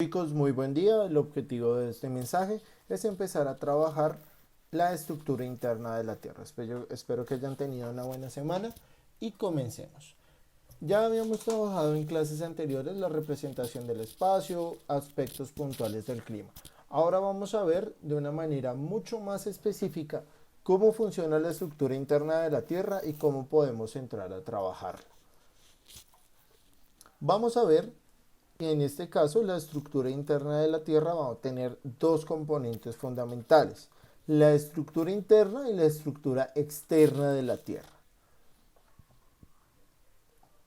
Chicos, muy buen día. El objetivo de este mensaje es empezar a trabajar la estructura interna de la Tierra. Espero que hayan tenido una buena semana y comencemos. Ya habíamos trabajado en clases anteriores la representación del espacio, aspectos puntuales del clima. Ahora vamos a ver de una manera mucho más específica cómo funciona la estructura interna de la Tierra y cómo podemos entrar a trabajarla. Vamos a ver que en este caso la estructura interna de la Tierra va a tener dos componentes fundamentales, la estructura interna y la estructura externa de la Tierra.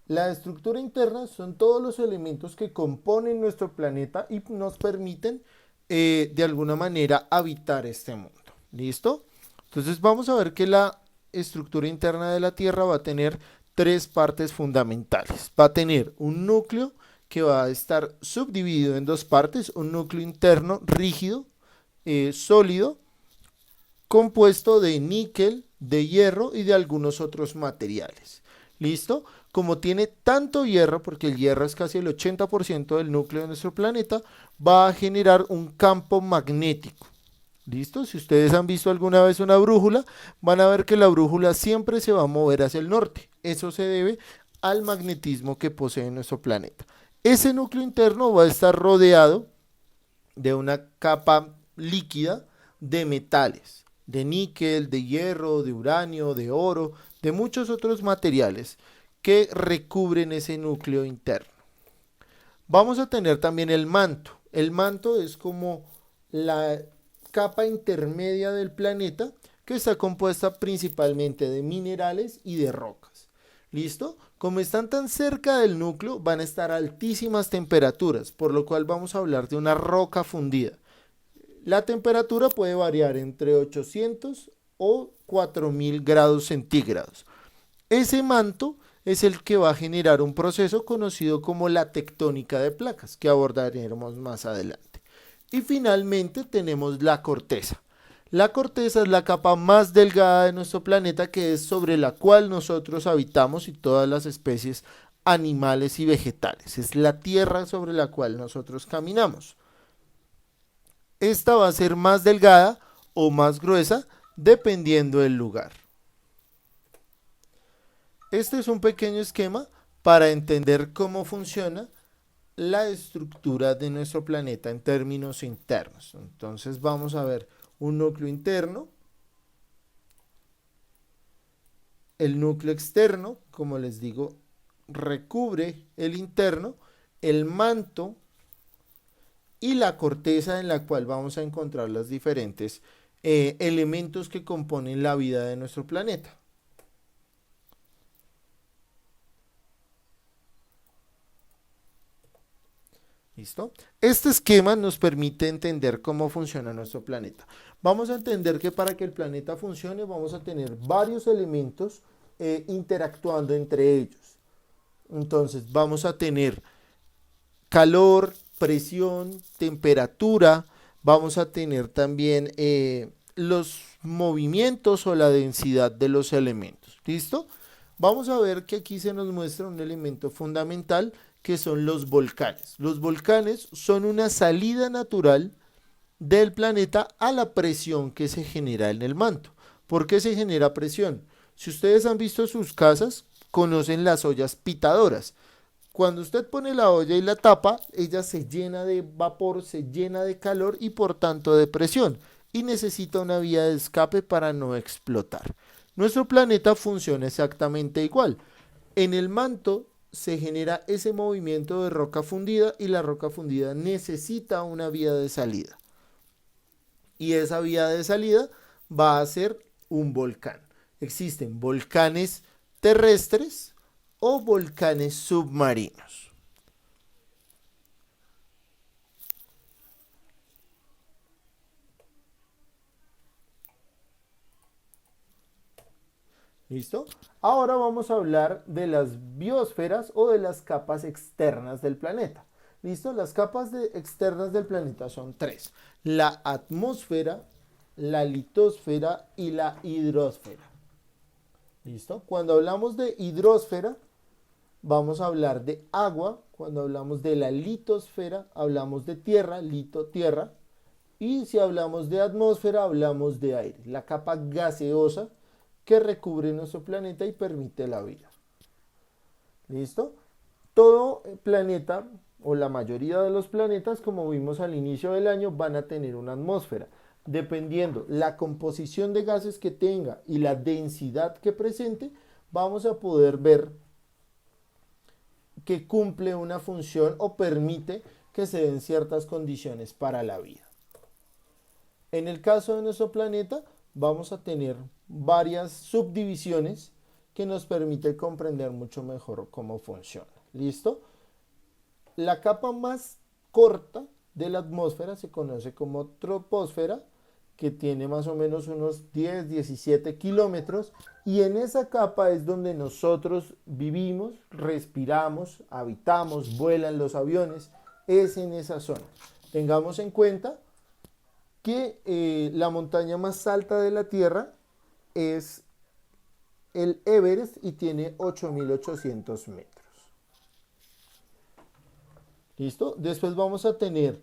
La estructura interna son todos los elementos que componen nuestro planeta y nos permiten de alguna manera habitar este mundo. ¿Listo? Entonces vamos a ver que la estructura interna de la Tierra va a tener tres partes fundamentales. Va a tener un núcleo que va a estar subdividido en dos partes, un núcleo interno rígido, sólido, compuesto de níquel, de hierro y de algunos otros materiales. ¿Listo? Como tiene tanto hierro, porque el hierro es casi el 80% del núcleo de nuestro planeta, va a generar un campo magnético. ¿Listo? Si ustedes han visto alguna vez una brújula, van a ver que la brújula siempre se va a mover hacia el norte. Eso se debe al magnetismo que posee nuestro planeta. Ese núcleo interno va a estar rodeado de una capa líquida de metales, de níquel, de hierro, de uranio, de oro, de muchos otros materiales que recubren ese núcleo interno. Vamos a tener también el manto. El manto es como la capa intermedia del planeta que está compuesta principalmente de minerales y de rocas. ¿Listo? Como están tan cerca del núcleo, van a estar a altísimas temperaturas, por lo cual vamos a hablar de una roca fundida. La temperatura puede variar entre 800 o 4000 grados centígrados. Ese manto es el que va a generar un proceso conocido como la tectónica de placas, que abordaremos más adelante. Y finalmente tenemos la corteza. La corteza es la capa más delgada de nuestro planeta, que es sobre la cual nosotros habitamos y todas las especies animales y vegetales. Es la tierra sobre la cual nosotros caminamos. Esta va a ser más delgada o más gruesa dependiendo del lugar. Este es un pequeño esquema para entender cómo funciona la estructura de nuestro planeta en términos internos. Entonces vamos a ver un núcleo interno, el núcleo externo, como les digo, recubre el interno, el manto y la corteza en la cual vamos a encontrar los diferentes elementos que componen la vida de nuestro planeta. ¿Listo? Este esquema nos permite entender cómo funciona nuestro planeta. Vamos a entender que para que el planeta funcione vamos a tener varios elementos interactuando entre ellos. Entonces vamos a tener calor, presión, temperatura, vamos a tener también los movimientos o la densidad de los elementos. ¿Listo? Vamos a ver que aquí se nos muestra un elemento fundamental que son los volcanes. Los volcanes son una salida natural del planeta a la presión que se genera en el manto. ¿Por qué se genera presión? Si ustedes han visto sus casas, conocen las ollas pitadoras. Cuando usted pone la olla y la tapa, ella se llena de vapor, se llena de calor y por tanto de presión y necesita una vía de escape para no explotar. Nuestro planeta funciona exactamente igual. En el manto se genera ese movimiento de roca fundida y la roca fundida necesita una vía de salida. Y esa vía de salida va a ser un volcán. Existen volcanes terrestres o volcanes submarinos. ¿Listo? Ahora vamos a hablar de las biosferas o de las capas externas del planeta. ¿Listo? Las capas externas del planeta son tres. La atmósfera, la litosfera y la hidrosfera. ¿Listo? Cuando hablamos de hidrosfera, vamos a hablar de agua. Cuando hablamos de la litosfera, hablamos de tierra, lito, tierra. Y si hablamos de atmósfera, hablamos de aire, la capa gaseosa que recubre nuestro planeta y permite la vida. ¿Listo? Todo planeta, o la mayoría de los planetas, como vimos al inicio del año, van a tener una atmósfera. Dependiendo la composición de gases que tenga y la densidad que presente, vamos a poder ver que cumple una función o permite que se den ciertas condiciones para la vida. En el caso de nuestro planeta, vamos a tener varias subdivisiones que nos permite comprender mucho mejor cómo funciona. ¿Listo? La capa más corta de la atmósfera se conoce como troposfera, que tiene más o menos unos 10-17 kilómetros, y en esa capa es donde nosotros vivimos, respiramos, habitamos, vuelan los aviones, es en esa zona. Tengamos en cuenta que la montaña más alta de la Tierra es el Everest y tiene 8.800 metros. ¿Listo? Después vamos a tener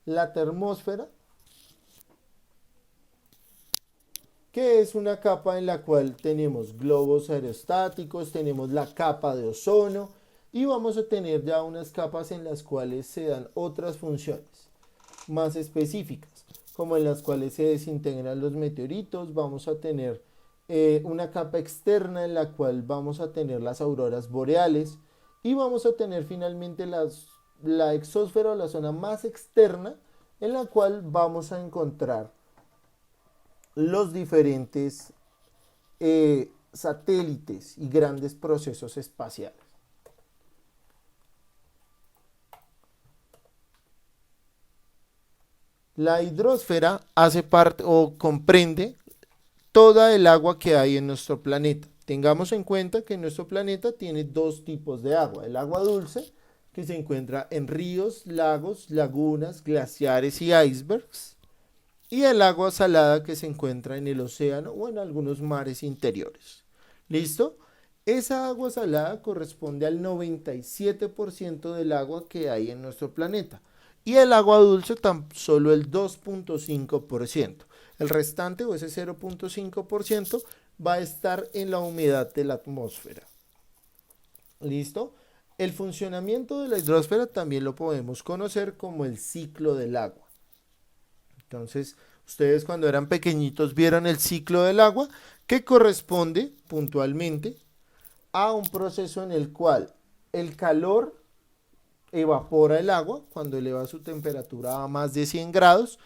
la termósfera, que es una capa en la cual tenemos globos aerostáticos, tenemos la capa de ozono y vamos a tener ya unas capas en las cuales se dan otras funciones más específicas, como en las cuales se desintegran los meteoritos. Vamos a tener una capa externa en la cual vamos a tener las auroras boreales y vamos a tener finalmente la exósfera o la zona más externa en la cual vamos a encontrar los diferentes satélites y grandes procesos espaciales. La hidrosfera hace parte o comprende toda el agua que hay en nuestro planeta. Tengamos en cuenta que nuestro planeta tiene dos tipos de agua: el agua dulce, que se encuentra en ríos, lagos, lagunas, glaciares y icebergs, y el agua salada, que se encuentra en el océano o en algunos mares interiores. ¿Listo? Esa agua salada corresponde al 97% del agua que hay en nuestro planeta, y el agua dulce tan solo el 2.5%. El restante, o ese 0.5%, va a estar en la humedad de la atmósfera. ¿Listo? El funcionamiento de la hidrosfera también lo podemos conocer como el ciclo del agua. Entonces, ustedes cuando eran pequeñitos vieron el ciclo del agua, que corresponde puntualmente a un proceso en el cual el calor evapora el agua cuando eleva su temperatura a más de 100 grados.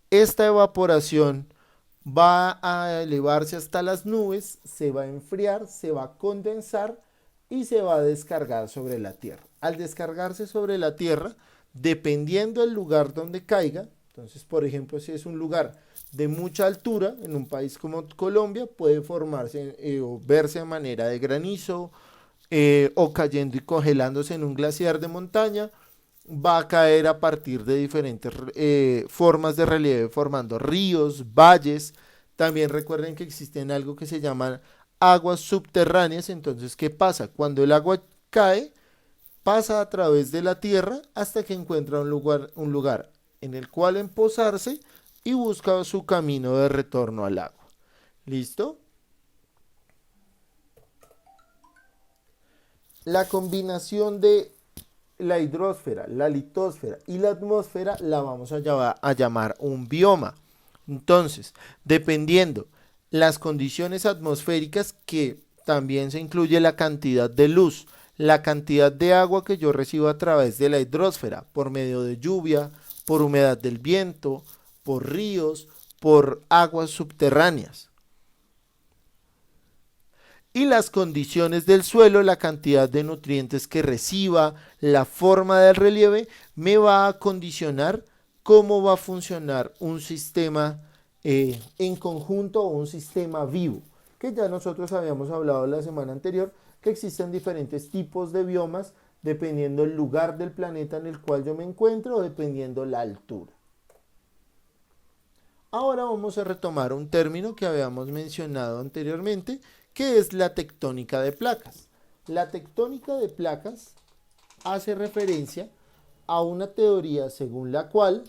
Esta evaporación va a elevarse hasta las nubes, se va a enfriar, se va a condensar y se va a descargar sobre la Tierra. Al descargarse sobre la Tierra, dependiendo del lugar donde caiga, entonces, por ejemplo, si es un lugar de mucha altura, en un país como Colombia, puede formarse o verse de manera de granizo, o cayendo y congelándose en un glaciar de montaña. Va a caer a partir de diferentes formas de relieve, formando ríos, valles. También recuerden que existen algo que se llaman aguas subterráneas. Entonces, ¿qué pasa? Cuando el agua cae, pasa a través de la tierra hasta que encuentra un lugar en el cual emposarse y busca su camino de retorno al agua. ¿Listo? La combinación de la hidrosfera, la litosfera y la atmósfera la vamos a llamar un bioma. Entonces, dependiendo las condiciones atmosféricas, que también se incluye la cantidad de luz, la cantidad de agua que yo recibo a través de la hidrosfera, por medio de lluvia, por humedad del viento, por ríos, por aguas subterráneas. Y las condiciones del suelo, la cantidad de nutrientes que reciba, la forma del relieve, me va a condicionar cómo va a funcionar un sistema en conjunto o un sistema vivo, que ya nosotros habíamos hablado la semana anterior, que existen diferentes tipos de biomas dependiendo el lugar del planeta en el cual yo me encuentro o dependiendo la altura. Ahora vamos a retomar un término que habíamos mencionado anteriormente, que es la tectónica de placas. La tectónica de placas hace referencia a una teoría según la cual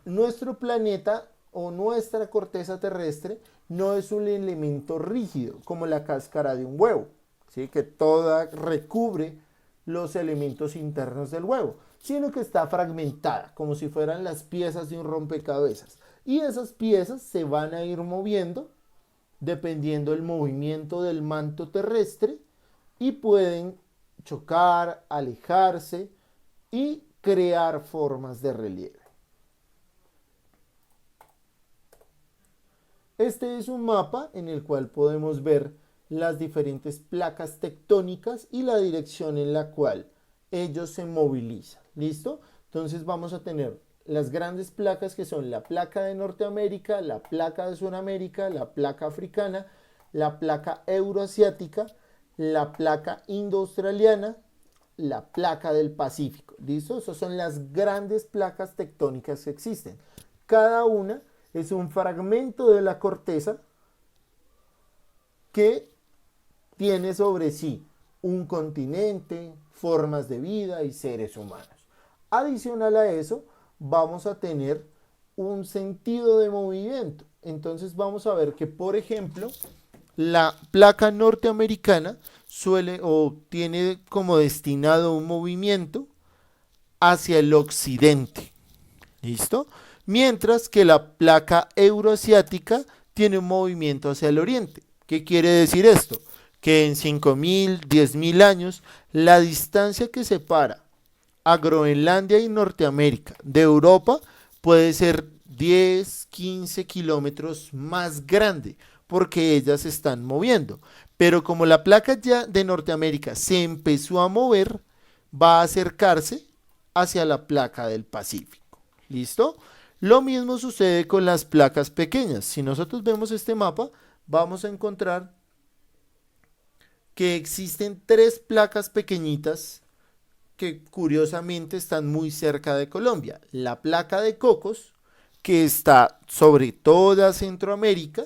nuestro planeta o nuestra corteza terrestre no es un elemento rígido como la cáscara de un huevo, ¿sí? Que toda recubre los elementos internos del huevo, sino que está fragmentada como si fueran las piezas de un rompecabezas, y esas piezas se van a ir moviendo dependiendo del movimiento del manto terrestre y pueden chocar, alejarse y crear formas de relieve. Este es un mapa en el cual podemos ver las diferentes placas tectónicas y la dirección en la cual ellos se movilizan. ¿Listo? Entonces vamos a tener las grandes placas que son la placa de Norteamérica, la placa de Sudamérica, la placa africana, la placa euroasiática, la placa indo-australiana, la placa del Pacífico. ¿Listo? Esas son las grandes placas tectónicas que existen. Cada una es un fragmento de la corteza que tiene sobre sí un continente, formas de vida y seres humanos. Adicional a eso, vamos a tener un sentido de movimiento. Entonces vamos a ver que, por ejemplo, la placa norteamericana suele o tiene como destinado un movimiento hacia el occidente. ¿Listo? Mientras que la placa euroasiática tiene un movimiento hacia el oriente. ¿Qué quiere decir esto? Que en 5.000, 10.000 años, la distancia que separa a Groenlandia y Norteamérica de Europa puede ser 10, 15 kilómetros más grande, porque ellas se están moviendo. Pero como la placa ya de Norteamérica se empezó a mover, va a acercarse hacia la placa del Pacífico. ¿Listo? Lo mismo sucede con las placas pequeñas. Si nosotros vemos este mapa, vamos a encontrar que existen 3 placas pequeñitas que curiosamente están muy cerca de Colombia. La placa de Cocos, que está sobre toda Centroamérica,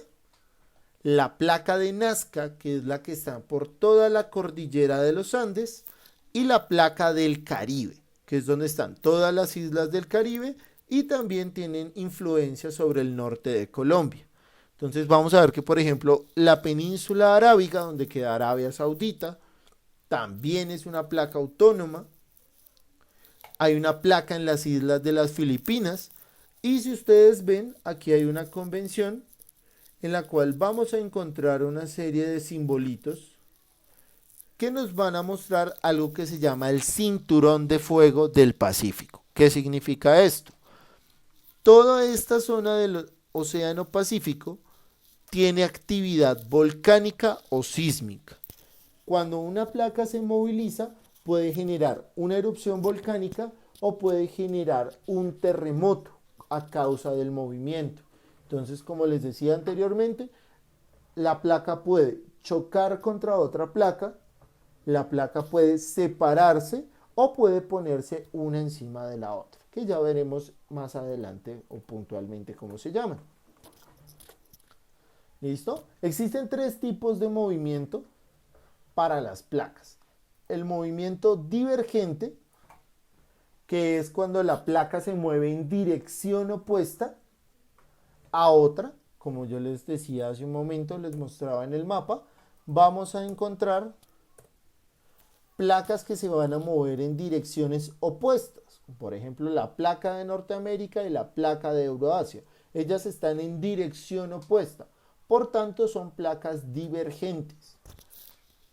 la placa de Nazca, que es la que está por toda la cordillera de los Andes, y la placa del Caribe, que es donde están todas las islas del Caribe y también tienen influencia sobre el norte de Colombia. Entonces vamos a ver que, por ejemplo, la península arábiga, donde queda Arabia Saudita, también es una placa autónoma. Hay una placa en las islas de las Filipinas. Y si ustedes ven, aquí hay una convención en la cual vamos a encontrar una serie de simbolitos que nos van a mostrar algo que se llama el cinturón de fuego del Pacífico. ¿Qué significa esto? Toda esta zona del Océano Pacífico tiene actividad volcánica o sísmica. Cuando una placa se moviliza, puede generar una erupción volcánica o puede generar un terremoto a causa del movimiento. Entonces, como les decía anteriormente, la placa puede chocar contra otra placa, la placa puede separarse o puede ponerse una encima de la otra, que ya veremos más adelante o puntualmente cómo se llaman. ¿Listo? Existen 3 tipos de movimiento para las placas. El movimiento divergente, que es cuando la placa se mueve en dirección opuesta a otra, como yo les decía hace un momento, les mostraba en el mapa. Vamos a encontrar placas que se van a mover en direcciones opuestas. Por ejemplo, la placa de Norteamérica y la placa de Euroasia. Ellas están en dirección opuesta. Por tanto, son placas divergentes.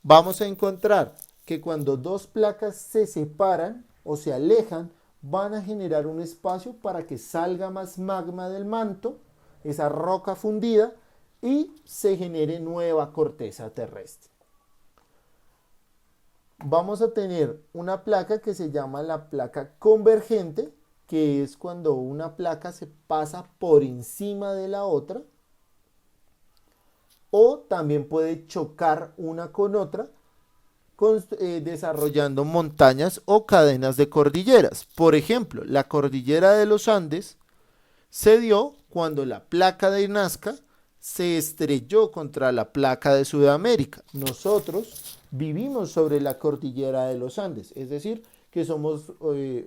Vamos a encontrar que cuando 2 placas se separan o se alejan, van a generar un espacio para que salga más magma del manto, esa roca fundida, y se genere nueva corteza terrestre. Vamos a tener una placa que se llama la placa convergente, que es cuando una placa se pasa por encima de la otra, o también puede chocar una con otra desarrollando montañas o cadenas de cordilleras. Por ejemplo, la cordillera de los Andes se dio cuando la placa de Nazca se estrelló contra la placa de Sudamérica. Nosotros vivimos sobre la cordillera de los Andes, es decir, que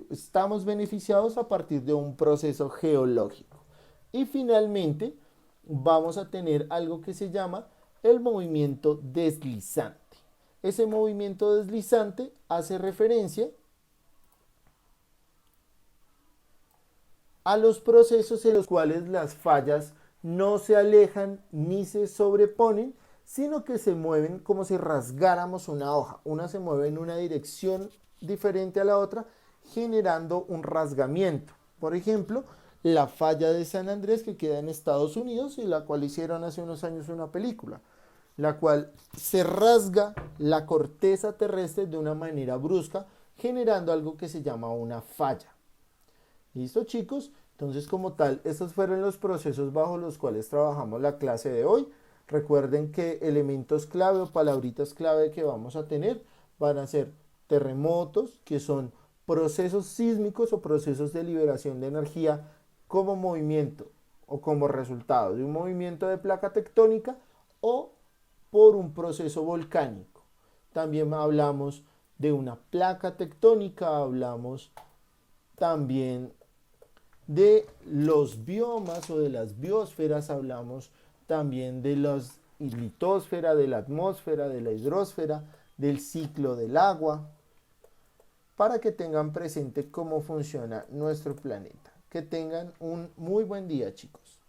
estamos beneficiados a partir de un proceso geológico. Y finalmente vamos a tener algo que se llama el movimiento deslizante. Ese movimiento deslizante hace referencia a los procesos en los cuales las fallas no se alejan ni se sobreponen, sino que se mueven como si rasgáramos una hoja. Una se mueve en una dirección diferente a la otra, generando un rasgamiento. Por ejemplo, la falla de San Andrés, que queda en Estados Unidos y la cual hicieron hace unos años una película, la cual se rasga la corteza terrestre de una manera brusca, generando algo que se llama una falla. ¿Listo, chicos? Entonces, como tal, estos fueron los procesos bajo los cuales trabajamos la clase de hoy. Recuerden que elementos clave o palabritas clave que vamos a tener van a ser terremotos, que son procesos sísmicos o procesos de liberación de energía como movimiento o como resultado de un movimiento de placa tectónica o por un proceso volcánico. También hablamos de una placa tectónica, hablamos también de los biomas o de las biosferas, hablamos también de la litosfera, de la atmósfera, de la hidrosfera, del ciclo del agua, para que tengan presente cómo funciona nuestro planeta. Que tengan un muy buen día, chicos.